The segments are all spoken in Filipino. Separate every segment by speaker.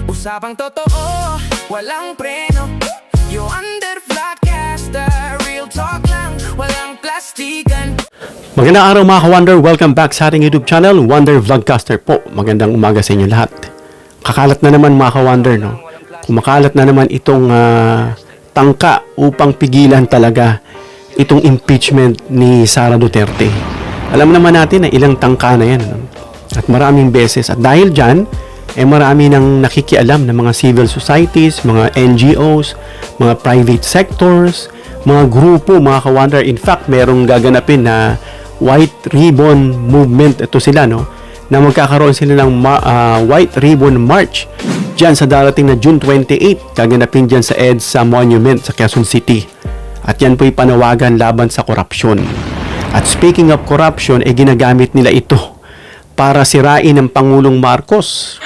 Speaker 1: Usapang totoo, walang preno. You under vlogcaster, real talk lang, walang plastikan.
Speaker 2: Magandang araw mga ka-Wonder, welcome back sa ating YouTube channel, Wonder Vlogcaster po. Magandang umaga sa inyo lahat. Kakalat na naman mga ka-Wonder, no? Kumakalat na naman itong tangka upang pigilan talaga itong impeachment ni Sara Duterte. Alam naman natin na ilang tangka na yan, no? At maraming beses. At dahil dyan, marami nang nakikialam ng mga civil societies, mga NGOs, mga private sectors, mga grupo, mga ka-Wonder. In fact, merong gaganapin na White Ribbon Movement. Ito sila, no? Na magkakaroon sila ng White Ribbon March dyan sa darating na June 28. Gaganapin dyan sa EDSA Monument sa Quezon City. At yan po'y panawagan laban sa korupsyon. At speaking of corruption, ginagamit nila ito para sirain ang Pangulong Marcos.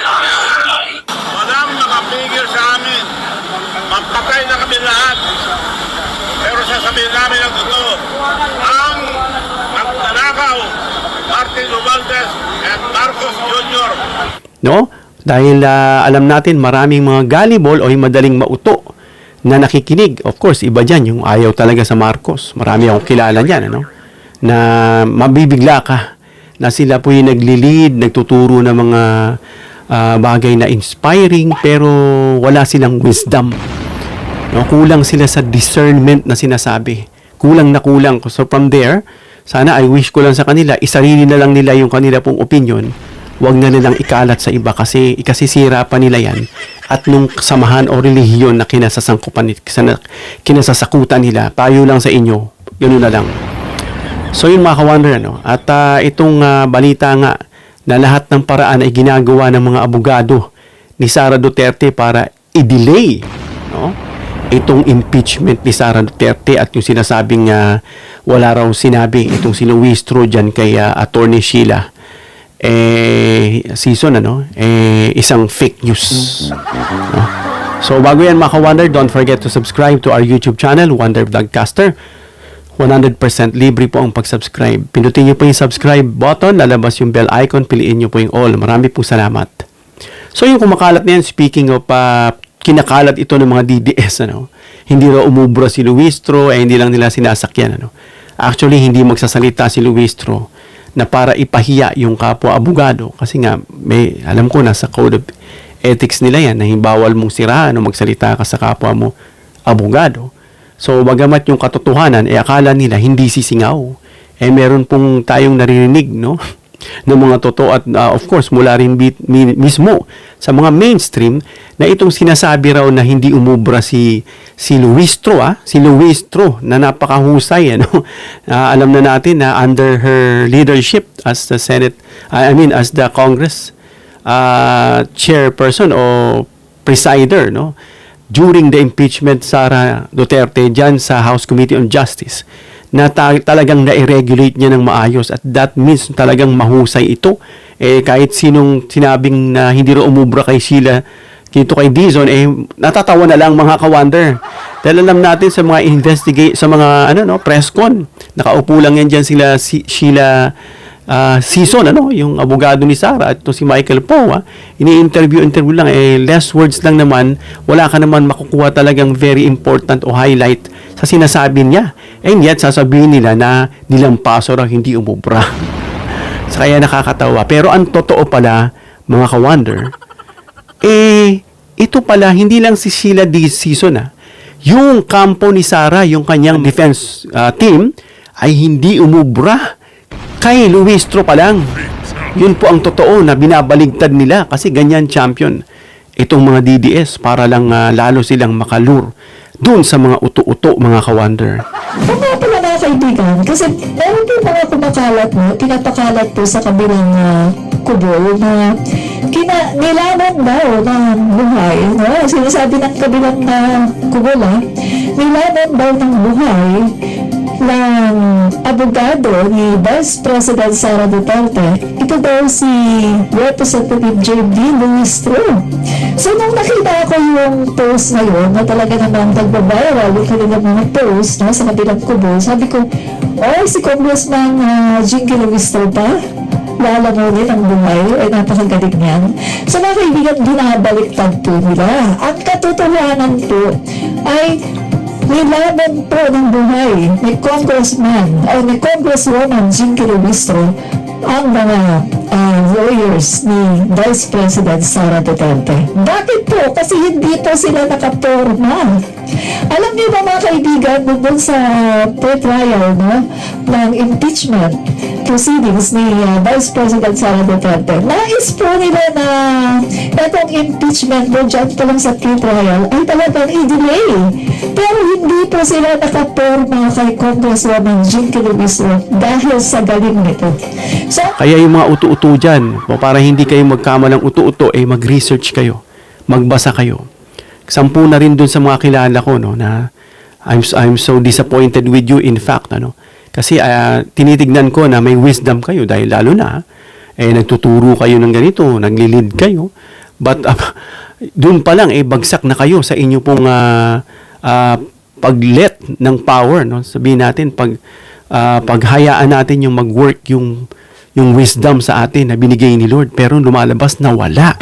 Speaker 3: Walang makapigil sa amin. Magpatay na kami lahat. Pero sasabihin namin ang totoo. Ang magtanakaw, Martin Romualdez and Marcos Jr.
Speaker 2: No? Dahil alam natin maraming mga gullible o yung madaling mauto na nakikinig. Of course, iba dyan yung ayaw talaga sa Marcos. Marami akong kilala dyan, ano? Na mabibigla ka na sila po yung nagli-lead, nagtuturo ng mga bagay na inspiring pero wala silang wisdom. No? Kulang sila sa discernment na sinasabi. Kulang na kulang. So from there, sana I wish ko lang sa kanila, isarili na lang nila yung kanila pong opinion. Huwag na nilang ikalat sa iba kasi ikasisira pa nila yan. At nung samahan o relihiyon na kinasasakutan nila, payo lang sa inyo, ganoon na lang. So yun mga ka-Wonder, ano? At itong balita nga na lahat ng paraan ay ginagawa ng mga abogado ni Sara Duterte para i-delay, no? Itong impeachment ni Sara Duterte at yung sinasabing wala raw sinabi itong sinuwistro dyan kay Attorney Sheila. Season, ano? Isang fake news. No? So bago yan mga ka-Wonder, don't forget to subscribe to our YouTube channel, Wonder Vlogcaster. 100% libre po ang pag-subscribe. Pindutin niyo po yung subscribe button, lalabas yung bell icon, piliin niyo po yung all. Marami po salamat. So yung kumakalat na yan, speaking of kinakalat ito ng mga DDS, ano? Hindi raw umubra si Luistro, hindi lang nila sinasakyan, ano? Actually, hindi magsasalita si Luistro na para ipahiya yung kapwa abogado kasi nga, alam ko na sa code of ethics nila yan na bawal mong sirahan o magsalita ka sa kapwa mo abogado. So, bagamat yung katotohanan, akala nila hindi sisingaw. Meron pong tayong naririnig, no? ng mga totoo at of course, mula rin mismo sa mga mainstream na itong sinasabi raw na hindi umubra si Luistro, si Luistro na napakahusay, ano? Alam na natin na under her leadership as the Senate, as the Congress chairperson o presider, no? During the impeachment Sara Duterte dyan sa House Committee on Justice na talagang na-regulate niya ng maayos at that means talagang mahusay ito. Kahit sinong sinabing na hindi rin umubra kay Sheila dito kay Dizon, natatawa na lang mga ka-Wonder. Dahil alam natin sa mga sa mga press con, nakaupo lang yan dyan sila Sheila Season, yung abogado ni Sara at ito si Michael Poe, ini-interview lang, less words lang naman, wala ka naman makukuha talagang very important o highlight sa sinasabi niya. And yet, sasabihin nila na nilampaso raw hindi umubra. So, kaya nakakatawa. Pero ang totoo pala, mga ka-Wonder, ito pala, hindi lang si Sheila this season, yung kampo ni Sara, yung kanyang defense team, ay hindi umubra kay Luistro pa lang. Yun po ang totoo na binabaligtad nila kasi ganyan champion itong mga DDS para lang lalo silang makalur doon sa mga uto-uto, mga ka-Wonder.
Speaker 4: Tama pala mga kaibigan, kasi meron din mga kumakalat pinapakalat po sa kabilang kubo na nilaban daw ng buhay, no? Sinasabi ng kabilang kubo nilaban daw ng buhay ng abogado ni Vice President Sara Duterte. Ito daw si Representative J.B. Luistro. So, nung nakita ko yung post na yun, na talaga namang nagbabiral yung kanilang mga post sa kabilang kubo, sabi ko, si Congressman Jinky Luistro pa? lalamunin ang buhay. Ay, napakagaling yan. So mga kaibigan, binabaliktad po nila. Ang katotohanan po ay nilaban po ng buhay ni Congressman o ni Congresswoman Jinky Luistro ang mga lawyers ni Vice President Sara Duterte. Bakit po? Kasi hindi po sila nakaporma. Alam niyo ba mga kaibigan, doon sa pre-trial ng impeachment proceedings ni Vice President Sara Duterte, nais po nila na itong impeachment mo dyan pa lang sa pre-trial ay talagang i-delay. Pero hindi po sila nakaporma kay Congresswoman Jinky Luistro dahil sa galing nito. So,
Speaker 2: Kaya yung mga utu-utu dyan, para hindi kayo magkamalang utu-uto, mag-research kayo, magbasa kayo. Sampu na rin dun sa mga kilala ko, no, na I'm so disappointed with you, in fact, ano. Kasi tinitignan ko na may wisdom kayo, dahil lalo na, nagtuturo kayo ng ganito, naglilid kayo, but dun pa lang, bagsak na kayo sa inyo pong pag-let ng power, no. Sabihin natin, paghayaan natin yung mag-work yung wisdom sa atin na binigay ni Lord, pero lumalabas na wala.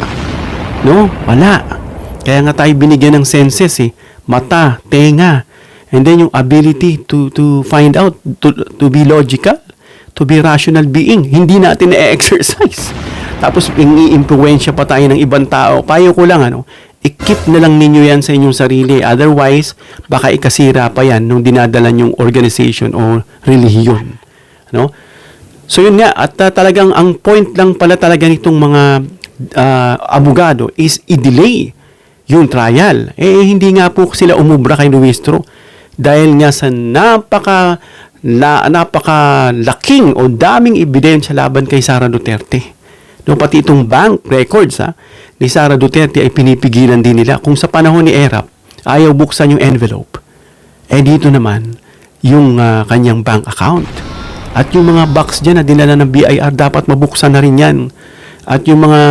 Speaker 2: No? Wala. Kaya nga tayo binigyan ng senses, mata, tenga, and then yung ability to find out, to be logical, to be rational being. Hindi natin na-exercise. Tapos i-impluwensya pa tayo ng ibang tao. Payo ko lang, i-keep na lang ninyo yan sa inyong sarili. Otherwise, baka ikasira pa yan nung dinadala yung organization o relihiyon. No? So yun nga, at talagang ang point lang pala talaga nitong mga abogado is i-delay yung trial. Hindi nga po sila umubra kay Luistro dahil nga sa napakalaking o daming ebidensya laban kay Sara Duterte. No, pati itong bank records ni Sara Duterte ay pinipigilan din nila. Kung sa panahon ni Erap, ayaw buksan yung envelope. Dito naman, yung kanyang bank account. At yung mga box dyan na dinala ng BIR, dapat mabuksan na rin yan. At yung mga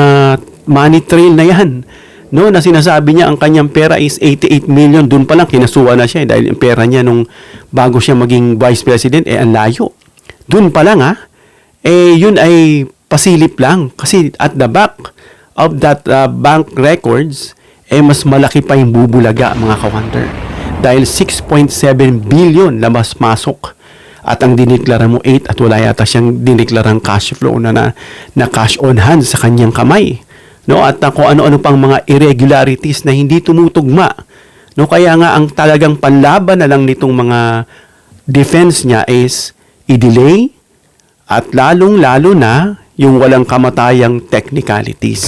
Speaker 2: money trail na yan, no, na sinasabi niya ang kanyang pera is 88 million, dun pa lang kinasuha na siya dahil yung pera niya nung bago siya maging vice president, ang layo. Dun pa lang yun ay pasilip lang. Kasi at the back of that bank records, mas malaki pa yung bubulaga, mga ka-wonder. Dahil 6.7 billion labas-masok. At ang diniklara mo 8 at wala yata siyang diniklarang cash flow na cash on hand sa kanyang kamay. No? At kung ano-ano pang mga irregularities na hindi tumutugma. No? Kaya nga ang talagang panlaban na lang nitong mga defense niya is i-delay at lalong-lalo na yung walang kamatayang technicalities.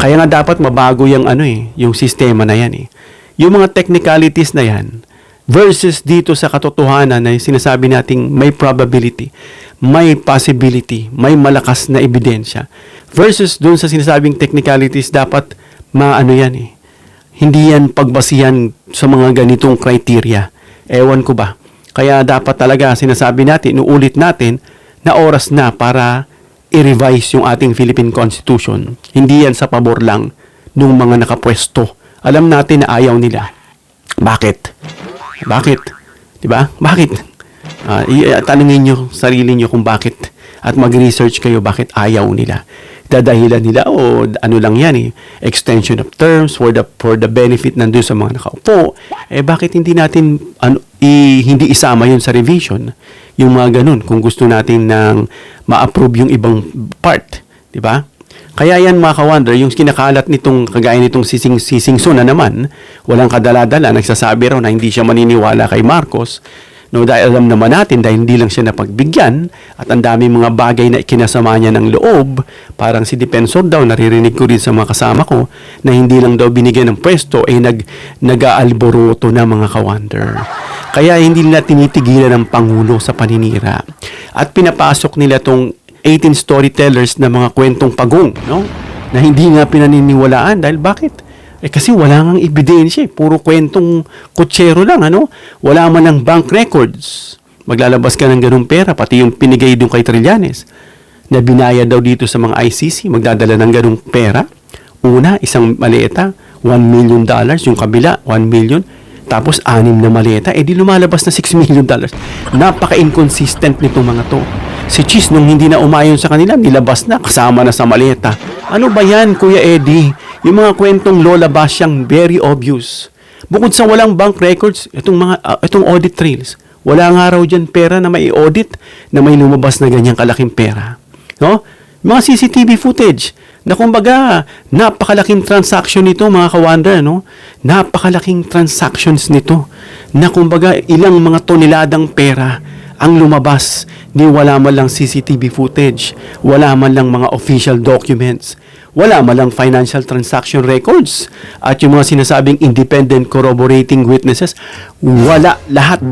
Speaker 2: Kaya nga dapat mabago yung yung sistema na yan Yung mga technicalities na yan versus dito sa katotohanan na sinasabi nating may probability, may possibility, may malakas na ebidensya versus dun sa sinasabing technicalities dapat yan hindi yan pagbasihan sa mga ganitong criteria. Ewan ko ba. Kaya dapat talaga sinasabi natin, inuulit natin na oras na para i-revise yung ating Philippine Constitution. Hindi yan sa pabor lang nung mga nakapwesto. Alam natin na ayaw nila. Bakit? Diba? Bakit? Tanungin nyo sarili nyo kung bakit at mag-research kayo bakit ayaw nila. Dadahilan nila ano lang yan extension of terms for the benefit nandun sa mga nakaupo. Bakit hindi natin hindi isama yun sa revision? Yung mga ganun kung gusto natin nang ma-approve yung ibang part, di ba? Kaya yan mga ka-wonder, yung kinakalat nitong kagaya nitong Sising Sun na naman, walang kadala-dala, nagsasabi raw na hindi siya maniniwala kay Marcos. No, dahil alam naman natin dahil hindi lang siya napagbigyan at ang dami mga bagay na ikinasama niya ng loob, parang si Defensor daw, naririnig ko rin sa mga kasama ko, na hindi lang daw binigyan ng pwesto, nag-aalboroto na mga ka-wonder. Kaya hindi nila tinitigilan ng Pangulo sa paninira. At pinapasok nila tong 18 storytellers na mga kwentong pagong, no? Na hindi nga pinaniniwalaan. Dahil bakit? Kasi wala ngang ebidensya. Puro kwentong kutsero lang, Wala man ng bank records. Maglalabas ka ng ganung pera, pati yung pinigay doon kay Trillanes, na binayad daw dito sa mga ICC, magdadala ng ganung pera. Una, isang maleta, $1 million. Yung kabila, 1 million. Tapos 6 na maleta, di lumalabas na $6 million. Napaka-inconsistent nitong mga to. Si Cheese, nung hindi na umayon sa kanila, nilabas na, kasama na sa maleta. Ano ba yan, Kuya Eddie? Yung mga kwentong Lola Basyang, very obvious. Bukod sa walang bank records, itong audit trails, wala nga raw dyan pera na may audit na may lumabas na ganyang kalaking pera. No? Mga CCTV footage na kumbaga napakalaking transaction nito mga ka-wonder, no? Napakalaking transactions nito na kumbaga ilang mga toneladang pera ang lumabas ni wala man lang CCTV footage, wala man lang mga official documents, wala man lang financial transaction records, at yung mga sinasabing independent corroborating witnesses, wala lahat.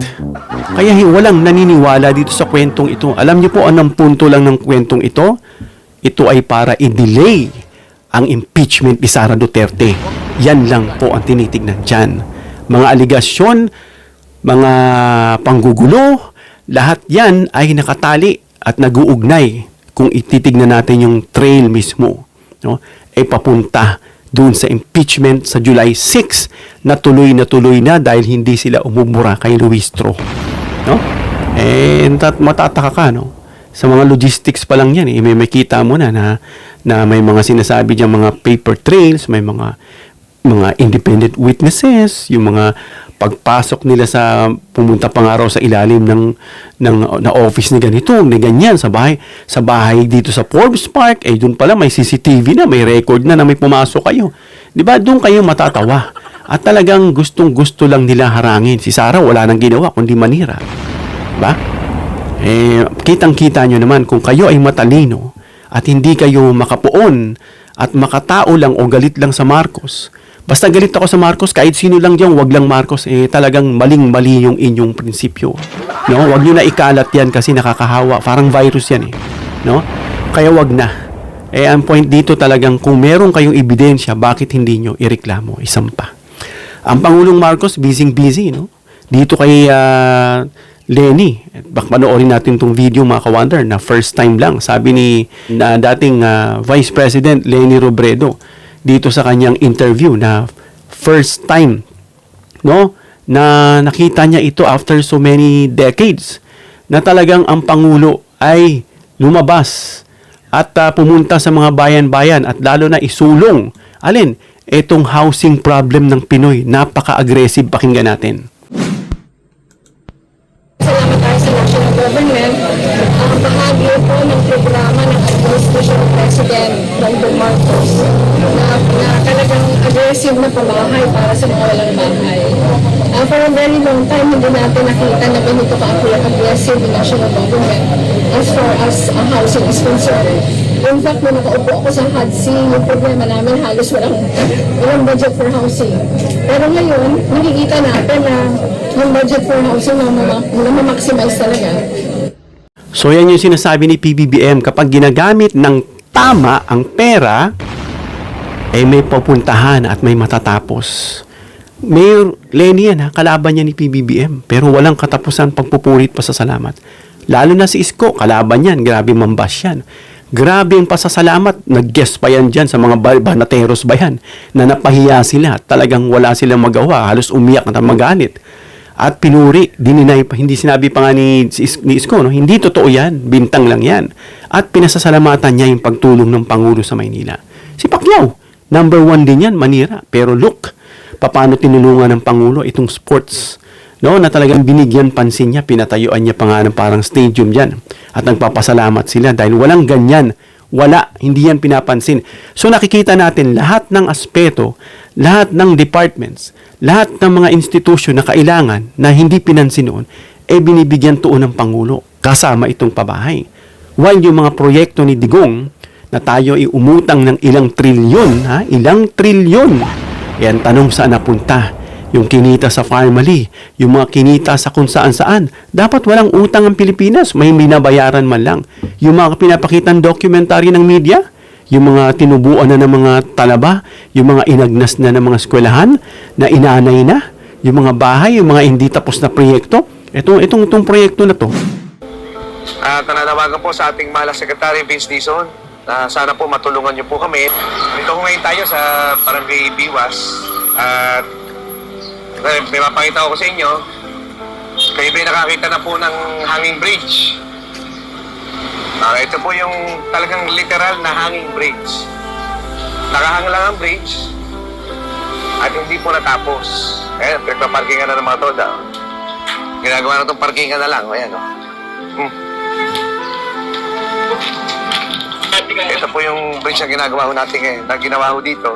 Speaker 2: Kaya walang naniniwala dito sa kwentong ito. Alam niyo po anong punto lang ng kwentong ito? Ito ay para i-delay ang impeachment ni Sara Duterte. Yan lang po ang tinitignan dyan. Mga aligasyon, mga panggugulo, lahat yan ay nakatali at naguugnay kung ititignan natin yung trail mismo. No? Papunta doon sa impeachment sa July 6 na tuloy na dahil hindi sila umubura kay Luistro. No? Matataka ka, no? Sa mga logistics pa lang yan, may makita mo na may mga sinasabi diyang mga paper trails, may mga independent witnesses, yung mga pagpasok nila sa pumunta pa nga raw sa ilalim na office ni ganito, ni ganyan sa bahay dito sa Forbes Park, doon pala may CCTV na, may record na may pumasok kayo. 'Di ba? Doon kayo matatawa. At talagang gustong-gusto lang nila harangin. Si Sara wala nang ginawa kundi manira. 'Di ba? Kitang-kita nyo naman kung kayo ay matalino at hindi kayo makapuon at makatao lang o galit lang sa Marcos. Basta galit ako sa Marcos, kahit sino lang dyan, wag lang Marcos, talagang maling-mali yung inyong prinsipyo. No? Wag nyo na ikalat yan kasi nakakahawa. Parang virus yan No? Kaya wag na. Ang point dito talagang kung meron kayong ebidensya, bakit hindi nyo ireklamo? Isampa. Ang Pangulong Marcos, busy, no? Dito kay Lenny, panoorin natin itong video mga ka-wonder na first time lang. Sabi ni dating Vice President Lenny Robredo dito sa kanyang interview na first time, no, na nakita niya ito after so many decades na talagang ang Pangulo ay lumabas at pumunta sa mga bayan-bayan at lalo na isulong. Alin? Itong housing problem ng Pinoy. Napaka-aggressive, pakinggan natin.
Speaker 5: Salamat tayo sa national government. Ang bahagi po ng programa ng administration ng President Bongbong Marcos na talagang aggressive na pamahay para sa mga walang bahay. For a very long time, hindi natin nakita na ganito ka-aggressive ng national government as far as housing is concerned. In fact, nung nakaupo ako sa HUD-C, yung problema namin halos walang budget for housing. Pero ngayon, nakikita natin na yung budget for housing na ma-maximize talaga.
Speaker 2: So yan yung sinasabi ni PBBM, kapag ginagamit ng tama ang pera, may pupuntahan at may matatapos. Mayor Lenny yan, kalaban niya ni PBBM, pero walang katapusan pagpupurit pa sa salamat. Lalo na si Isko, kalaban yan, grabe mambas yan. Grabe ang pasasalamat, nag-guest pa yan dyan sa mga banateros ba yan, na napahiya sila, talagang wala silang magawa, halos umiyak at magalit. At pinuri, dininay pa, hindi sinabi pa nga ni Isko, no? Hindi totoo yan, bintang lang yan. At pinasasalamatan niya yung pagtulong ng Pangulo sa Maynila. Si Pacquiao, number 1 din yan, manira. Pero look, paano tinulungan ng Pangulo itong sports, no? Na talagang binigyan pansin niya, pinatayuan niya pa nga ng parang stadium dyan. At nagpapasalamat sila dahil walang ganyan. Wala, hindi yan pinapansin. So nakikita natin lahat ng aspeto, lahat ng departments, lahat ng mga institusyon na kailangan na hindi pinansin noon, binibigyan tuon ng Pangulo kasama itong pabahay. While yung mga proyekto ni Digong na tayo umutang ng ilang trilyon, ilang trilyon, yan tanong saan napunta. Yung kinita sa Farmally, yung mga kinita sa kung saan-saan. Dapat walang utang ang Pilipinas, may binabayaran man lang. Yung mga pinapakitang documentary ng media, yung mga tinubuan na ng mga talaba, yung mga inagnas na ng mga eskwelahan, na inanay na, yung mga bahay, yung mga hindi tapos na proyekto. Itong proyekto na to.
Speaker 6: Nananawagan po sa ating mahal na Secretary Vince Dizon na sana po matulungan niyo po kami. Dito po ngayon tayo sa Barangay Biwas at may mapakita ko sa inyo. Kayo ba nakakita na po ng hanging bridge? Ito po yung talagang literal na hanging bridge. Nakahang lang ang bridge at hindi po natapos. Ayan, pinagpaparkingan na ng mga toda. Ginagawa na itong parkingan na lang. Ayan, o. Ito po yung bridge na ginagawa ho natin ngayon. Na ginawa ho dito.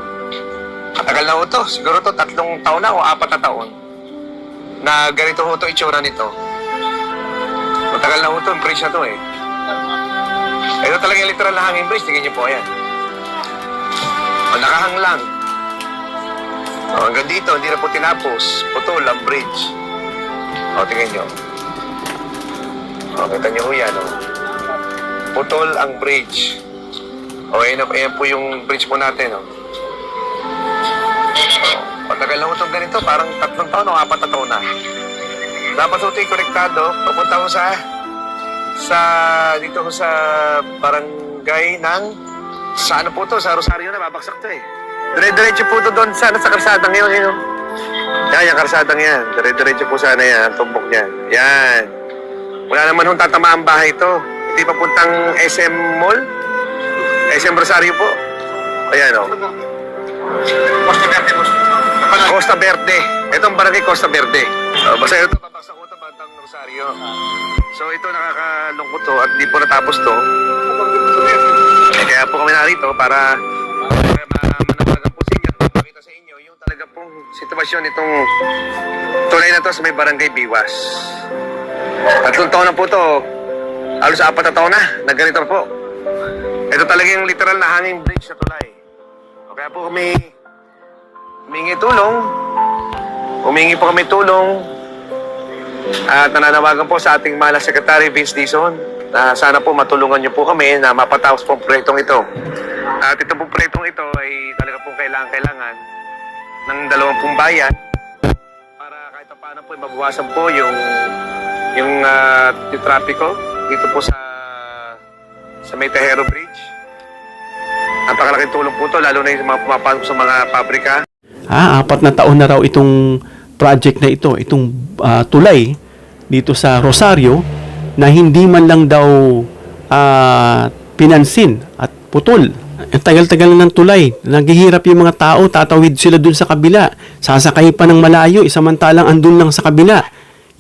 Speaker 6: Matagal na ho ito. Siguro ito 3 taon na o 4 na taon. Na ganito ho ito itsura nito. Matagal na ho ito yung bridge na ito eh. Ito talaga yung literal na hanging bridge. Tingnan niyo po, ayan. O, nakahang lang. O, hanggang dito, hindi na po tinapos. Putol ang bridge. O, tingnan niyo. O, kita niyo ho yan, o. Putol ang bridge. O, ayan po yung bridge po natin, o. Patagal na ho itong ganito, parang 3 taon o 4 na taon na. Dapat ho ito yung konektado, papunta ho dito ho sa barangay ng, sa ano po to, sa Rosario na, babaksak to eh. Dire-diretso po to doon sana sa karsadang yun, yun. Yan, yung karsadang yan. Dire-diretso po sana yan, ang tumbok niyan. Yan. Wala naman hong tatama ang bahay ito. Hindi papuntang SM Mall. SM Rosario po. Ayan, o. Costa Verde po. Costa Verde. Itong barangay Costa Verde. Basta ito, babaksak ko ito, bantang Rosario. So ito, nakakalungkot to at di po natapos to. Kaya po kami narito para manawagan po sa inyo at mapakita sa inyo yung talaga pong sitwasyon itong tulay na to sa may barangay Biwas. 3 taon na po to. Halos 4 na taon na ganito po. Ito talaga yung literal na hanging bridge na tulay. Kaya po kami humingi po kami tulong at nananawagan po sa ating mahal na Secretary Vince Dizon na sana po matulungan niyo po kami na mapatapos po ang proyektong ito. At ito pong proyektong ito ay talaga pong kailangan ng 20 bayan para kahit paano po mabawasan po yung trapiko dito po sa may Tejero Bridge. Napakalaking tulong po ito, lalo na yung mga pumapasok sa mga pabrika.
Speaker 2: 4 na taon na raw itong project na ito, itong tulay dito sa Rosario na hindi man lang daw pinansin at putol. Ang tagal-tagal ng tulay. Naghihirap yung mga tao, tatawid sila dun sa kabila. Sasakay pa ng malayo, samantalang andun lang sa kabila.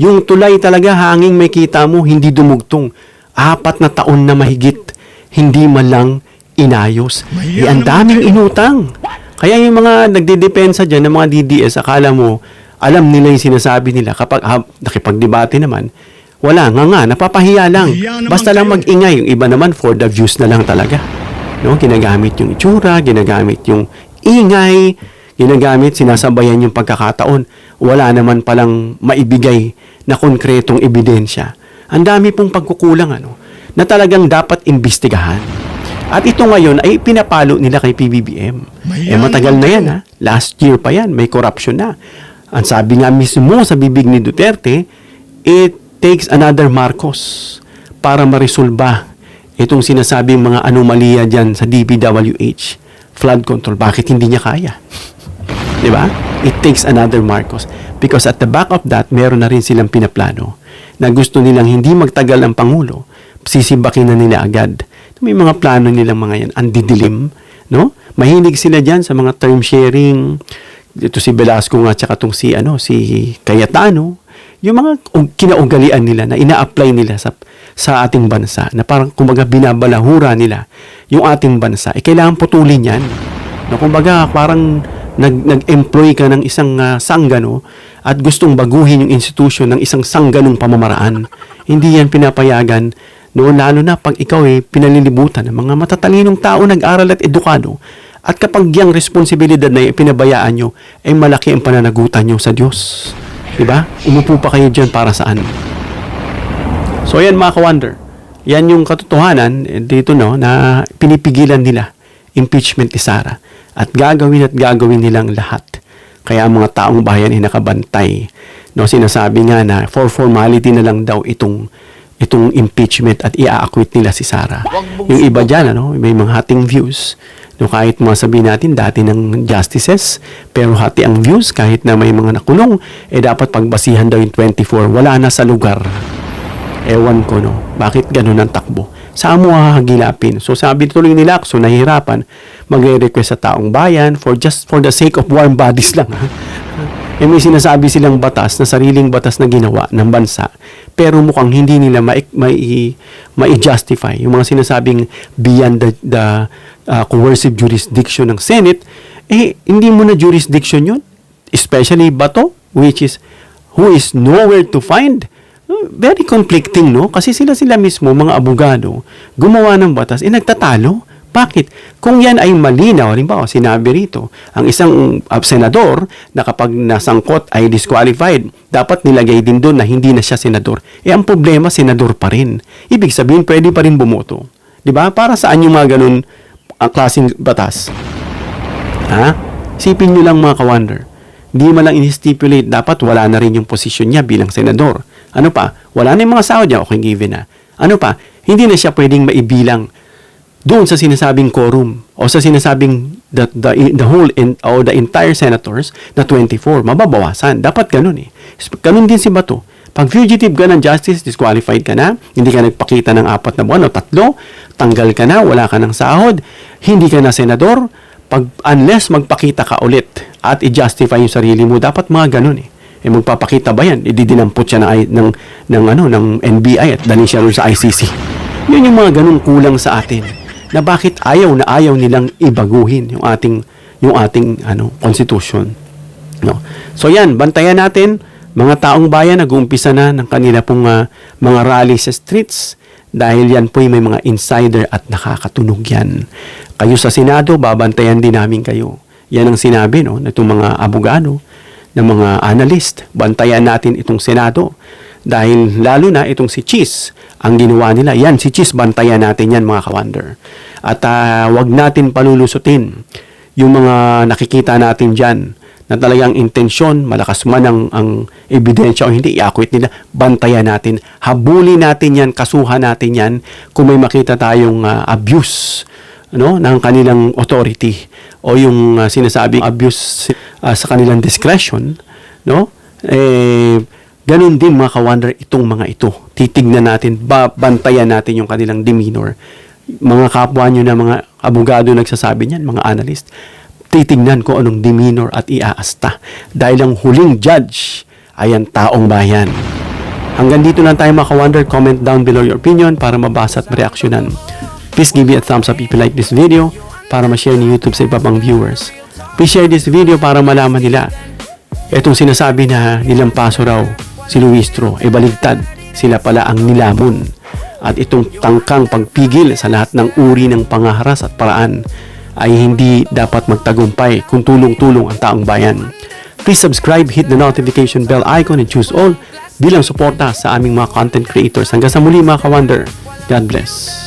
Speaker 2: Yung tulay talaga hanging may kita mo, hindi dumugtong. 4 na taon na mahigit, hindi man lang inayos. Ang daming inutang. Kaya yung mga nagdidepensa dyan ng mga DDS, akala mo, alam nila yung sinasabi nila. Kapag nakipagdebate naman, wala nga, napapahiya lang. Basta lang mag-ingay. Yung iba naman, for the views na lang talaga. No? Ginagamit yung itsura, ginagamit yung ingay, ginagamit, sinasabayan yung pagkakataon. Wala naman palang maibigay na konkretong ebidensya. Ang dami pong pagkukulang, na talagang dapat imbestigahan. At ito ngayon ay pinapalo nila kay PBBM. Matagal na yan, ha? Last year pa yan, may corruption na. Ang sabi nga mismo sa bibig ni Duterte, it takes another Marcos para maresolba itong sinasabing mga anomalya dyan sa DPWH, flood control. Bakit hindi niya kaya? Diba? It takes another Marcos. Because at the back of that, meron na rin silang pinaplano na gusto nilang hindi magtagal ang Pangulo, sisibakin na nila agad. May mga plano nilang mga yan, andidilim, no? Mahilig sila dyan sa mga term sharing. Ito si Velasco nga, tsaka itong si Cayetano. Yung mga kinaugalian nila na ina-apply nila sa ating bansa, na parang kumbaga binabalahura nila yung ating bansa. Kailangan putulin yan. No? Kumbaga parang nag-employ ka ng isang sanggano at gustong baguhin yung institusyon ng isang sangganong pamamaraan. Hindi yan pinapayagan. Noon, lalo na pag ikaw pinalilibutan ng mga matatalinong tao, nag-aral at edukado, at kapag yung responsibilidad na pinabayaan nyo, ay malaki ang pananagutan nyo sa Diyos. Diba? Umupo pa kayo dyan para saan? So, yan mga ka-wonder. Yan yung katotohanan dito, no, na pinipigilan nila impeachment ni Sara. At gagawin nilang lahat. Kaya ang mga taong bayan ay nakabantay. No, sinasabi nga na for formality na lang daw itong impeachment at i-acquit nila si Sara. Yung iba dyan, may mga hating views No, kahit mga sabihin natin dati ng justices, pero hati ang views kahit na may mga nakulong, dapat pagbasihan daw yung 24, wala na sa lugar. Ewan ko, no? Bakit ganun ang takbo? Saan mo hahagilapin? So sabi tuloy nila, so nahihirapan, magre-request sa taong bayan for the sake of warm bodies lang. May sinasabi silang batas na sariling batas na ginawa ng bansa, pero mukhang hindi nila mai-justify yung mga sinasabing beyond the coercive jurisdiction ng Senate. Hindi mo na jurisdiction yun, especially Bato, who is nowhere to find. Very conflicting, no? Kasi sila mismo, mga abogado, gumawa ng batas, nagtatalo. Bakit? Kung yan ay malinaw, halimbawa, sinabi rito, ang isang senador na kapag nasangkot ay disqualified, dapat nilagay din doon na hindi na siya senador. Ang problema, senador pa rin. Ibig sabihin, pwede pa rin bumoto. Diba? Para saan yung mga ganun ang klaseng batas? Sipin nyo lang mga ka-wonder. Hindi man lang in-stipulate, dapat wala na rin yung posisyon niya bilang senador. Ano pa? Wala na yung mga sahod niya, okay, given na. Ano pa? Hindi na siya pwedeng maibilang doon sa sinasabing quorum o sa sinasabing the whole or the entire senators na 24, mababawasan. Dapat ganun eh. Ganun din si Bato. Pag fugitive ka ng justice, disqualified ka na, hindi ka nagpakita ng 4 na buwan o 3, tanggal ka na, wala ka ng sahod, hindi ka na senador, unless magpakita ka ulit at i-justify yung sarili mo, dapat mga ganun eh. Magpapakita ba yan? Ididinampot siya ng NBI at dalhin siya sa ICC. Yun yung mga ganun kulang sa atin. Na bakit ayaw nilang ibaguhin yung ating constitution. No. So yan, bantayan natin mga taong bayan, nag-uumpisa na ng kanila pong mga rally sa streets dahil yan po may mga insider at nakakatunog yan. Kayo sa Senado, babantayan din namin kayo. Yan ang sinabi ng itong mga abogado, ng mga analyst. Bantayan natin itong Senado dahil lalo na itong si Chis, ang ginawa nila. Yan, si Chis, bantayan natin yan mga ka-wonder. At wag natin palulusutin yung mga nakikita natin dyan na talagang intensyon, malakas man ang ebidensya o hindi, i-acquit nila, bantayan natin. Habulin natin yan, kasuhan natin yan kung may makita tayong abuse ng kanilang authority o yung sinasabing abuse sa kanilang discretion, ganun din mga ka-wonder itong mga ito. Titignan natin, bantayan natin yung kanilang demeanor. Mga kapwa nyo na mga abogado nagsasabi niyan, mga analyst, titignan ko anong demeanor at iaasta. Dahil ang huling judge ay ang taong bayan. Hanggang dito lang tayo mga ka-wonder. Comment down below your opinion para mabasa at mareaksyonan. Please give me a thumbs up if you like this video para ma-share ni YouTube sa iba pang viewers. Please share this video para malaman nila itong sinasabi na nilampaso raw si Luistro, baligtad. Sila pala ang nilamon. At itong tangkang pagpigil sa lahat ng uri ng pangaharas at paraan ay hindi dapat magtagumpay kung tulong-tulong ang taong bayan. Please subscribe, hit the notification bell icon and choose all bilang suporta sa aming mga content creators. Hanggang sa muli mga ka-wonder. God bless.